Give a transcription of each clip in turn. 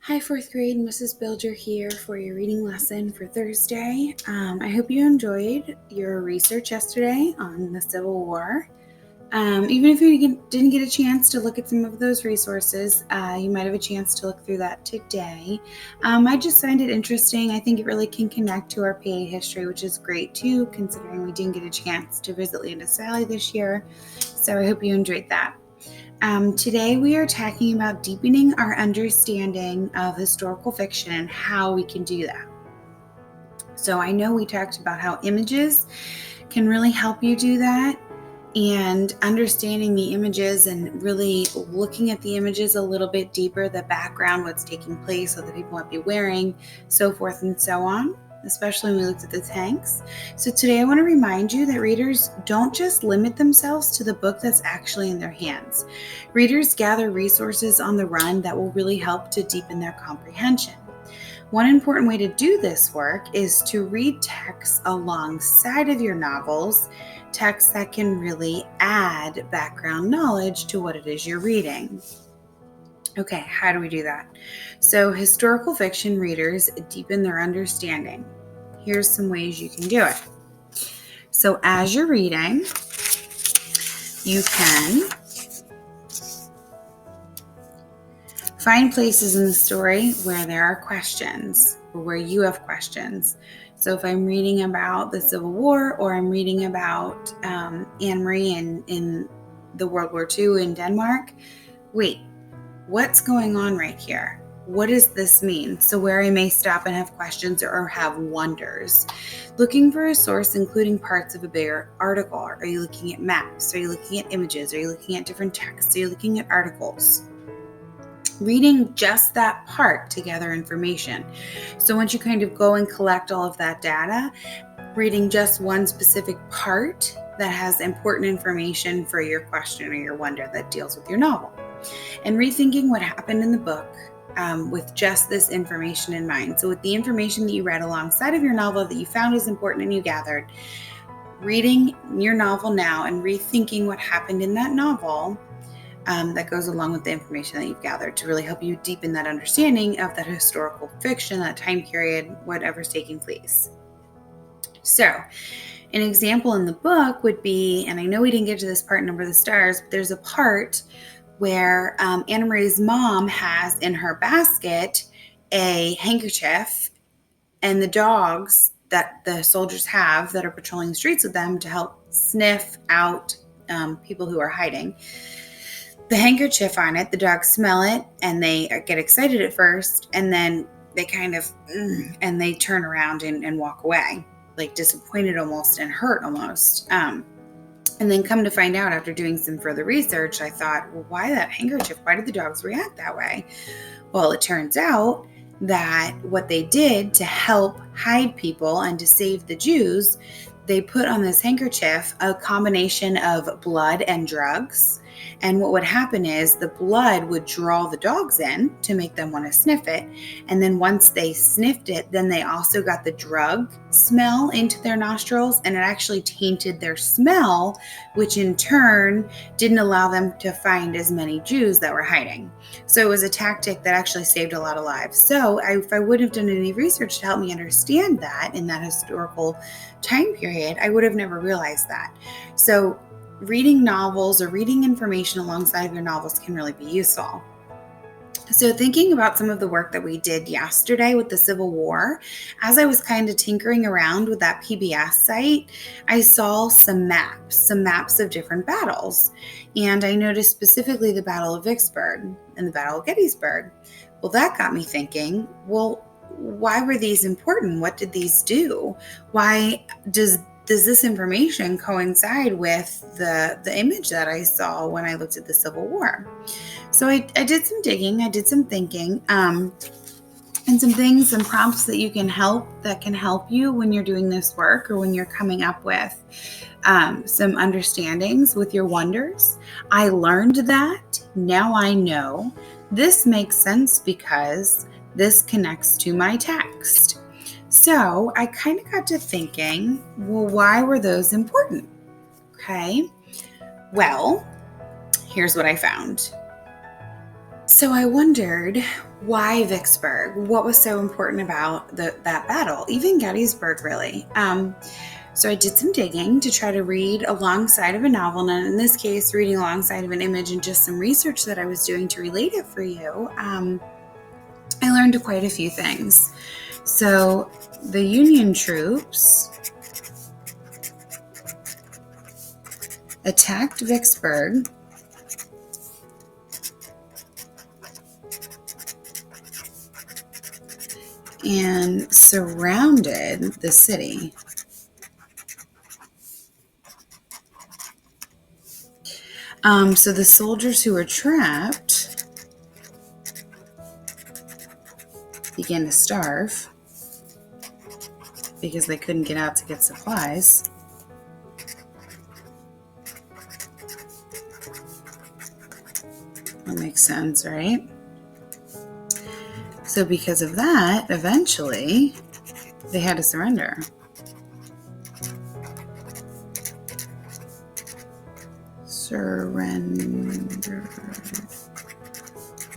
Hi, fourth grade. Mrs. Bilger here for your reading lesson for Thursday. I hope you enjoyed your research yesterday on the Civil War. Even if you didn't get a chance to look at some of those resources, you might have a chance to look through that today. I just find it interesting. I think it really can connect to our PA history, which is great too, considering we didn't get a chance to visit Landis Valley this year. So I hope you enjoyed that. Today we are talking about deepening our understanding of historical fiction and how we can do that. So I know we talked about how images can really help you do that, and understanding the images and really looking at the images a little bit deeper, the background, what's taking place, what the people might be wearing, so forth and so on, especially when we looked at the tanks. So today I want to remind you that readers don't just limit themselves to the book that's actually in their hands. Readers gather resources on the run that will really help to deepen their comprehension. One important way to do this work is to read texts alongside of your novels, texts that can really add background knowledge to what it is you're reading. Okay, how do we do that? So, historical fiction readers deepen their understanding. Here's some ways you can do it. So, as you're reading, you can find places in the story where there are questions or where you have questions. So if I'm reading about the Civil War, or I'm reading about Anne Marie in the World War II in Denmark, wait, what's going on right here? What does this mean? So where I may stop and have questions or have wonders. Looking for a source, including parts of a bigger article. Are you looking at maps? Are you looking at images? Are you looking at different texts? Are you looking at articles? Reading just that part to gather information. So once you kind of go and collect all of that data, reading just one specific part that has important information for your question or your wonder that deals with your novel. And rethinking what happened in the book with just this information in mind. So with the information that you read alongside of your novel that you found is important and you gathered, reading your novel now and rethinking what happened in that novel that goes along with the information that you've gathered to really help you deepen that understanding of that historical fiction, that time period, whatever's taking place. So, an example in the book would be, and I know we didn't get to this part in Number of the Stars, but there's a part where Anna Marie's mom has in her basket a handkerchief, and the dogs that the soldiers have that are patrolling the streets with them to help sniff out people who are hiding. The handkerchief on it, the dogs smell it and they get excited at first, and then they kind of and they turn around and walk away, like disappointed almost and hurt almost. And then come to find out after doing some further research, I thought, well, why that handkerchief? Why did the dogs react that way? Well, it turns out that what they did to help hide people and to save the Jews, they put on this handkerchief a combination of blood and drugs. And what would happen is the blood would draw the dogs in to make them want to sniff it. And then once they sniffed it, then they also got the drug smell into their nostrils, and it actually tainted their smell, which in turn didn't allow them to find as many Jews that were hiding. So it was a tactic that actually saved a lot of lives. So if I wouldn't have done any research to help me understand that in that historical time period, I would have never realized that. So reading novels or reading information alongside of your novels can really be useful. So thinking about some of the work that we did yesterday with the Civil War, as I was kind of tinkering around with that PBS site, I saw some maps of different battles. And I noticed specifically the Battle of Vicksburg and the Battle of Gettysburg. Well, that got me thinking, well, why were these important? What did these do? Why does this information coincide with the image that I saw when I looked at the Civil War? So I did some digging, I did some thinking, and some prompts that can help you when you're doing this work or when you're coming up with some understandings with your wonders. I learned that. Now I know. This makes sense because this connects to my text. So I kind of got to thinking, well, why were those important? Okay. Well, here's what I found. So I wondered, why Vicksburg? What was so important about that battle? Even Gettysburg, really. So I did some digging to try to read alongside of a novel, and in this case, reading alongside of an image and just some research that I was doing to relate it for you. I learned quite a few things. So the Union troops attacked Vicksburg and surrounded the city. So the soldiers who were trapped began to starve because they couldn't get out to get supplies. That makes sense, right? So because of that, eventually, they had to surrender. Surrendered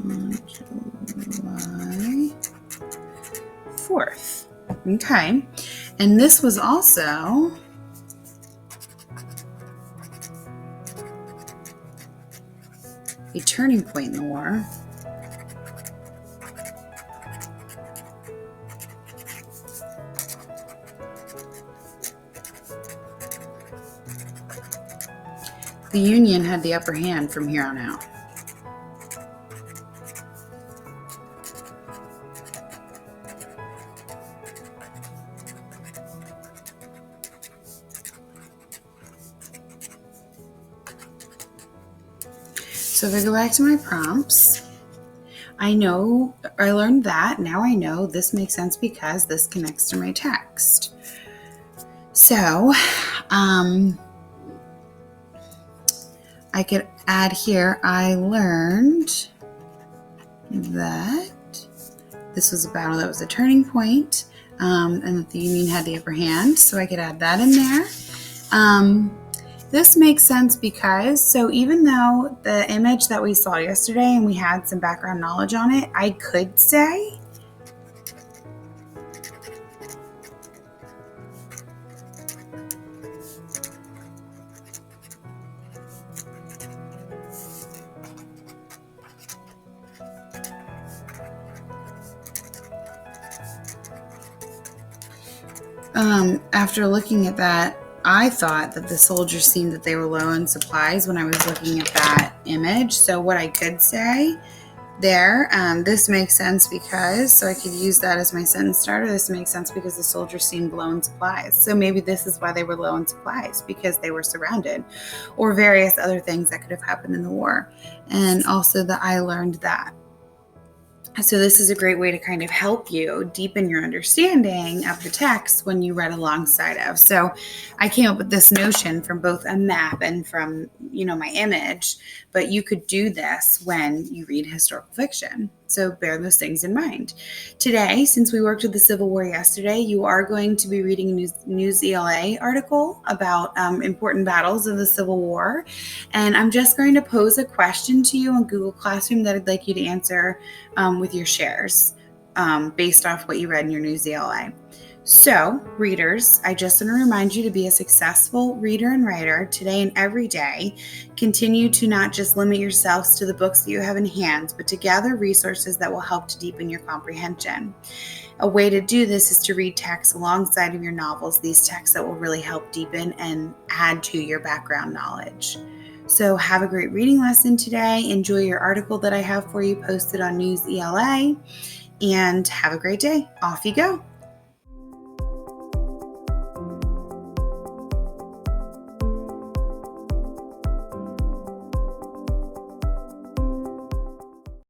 on July 4th. Okay. And this was also a turning point in the war. The Union had the upper hand from here on out. So if I go back to my prompts, I learned that. Now I know this makes sense because this connects to my text. So, I could add here, I learned that this was a battle that was a turning point, and that the Union had the upper hand. So I could add that in there. This makes sense because, so even though the image that we saw yesterday and we had some background knowledge on it, I could say after looking at that, I thought that the soldiers seemed that they were low in supplies when I was looking at that image. So what I could say there, this makes sense because, so I could use that as my sentence starter. This makes sense because the soldiers seemed low in supplies. So maybe this is why they were low in supplies, because they were surrounded, or various other things that could have happened in the war. And also that I learned that. So this is a great way to kind of help you deepen your understanding of the text when you read alongside of. So I came up with this notion from both a map and from, my image, but you could do this when you read historical fiction. So bear those things in mind. Today, since we worked with the Civil War yesterday, you are going to be reading a News ELA article about important battles of the Civil War. And I'm just going to pose a question to you on Google Classroom that I'd like you to answer with your shares based off what you read in your News ELA. So, readers, I just want to remind you to be a successful reader and writer today and every day. Continue to not just limit yourselves to the books that you have in hand, but to gather resources that will help to deepen your comprehension. A way to do this is to read texts alongside of your novels, these texts that will really help deepen and add to your background knowledge. So have a great reading lesson today. Enjoy your article that I have for you posted on News ELA, and have a great day. Off you go.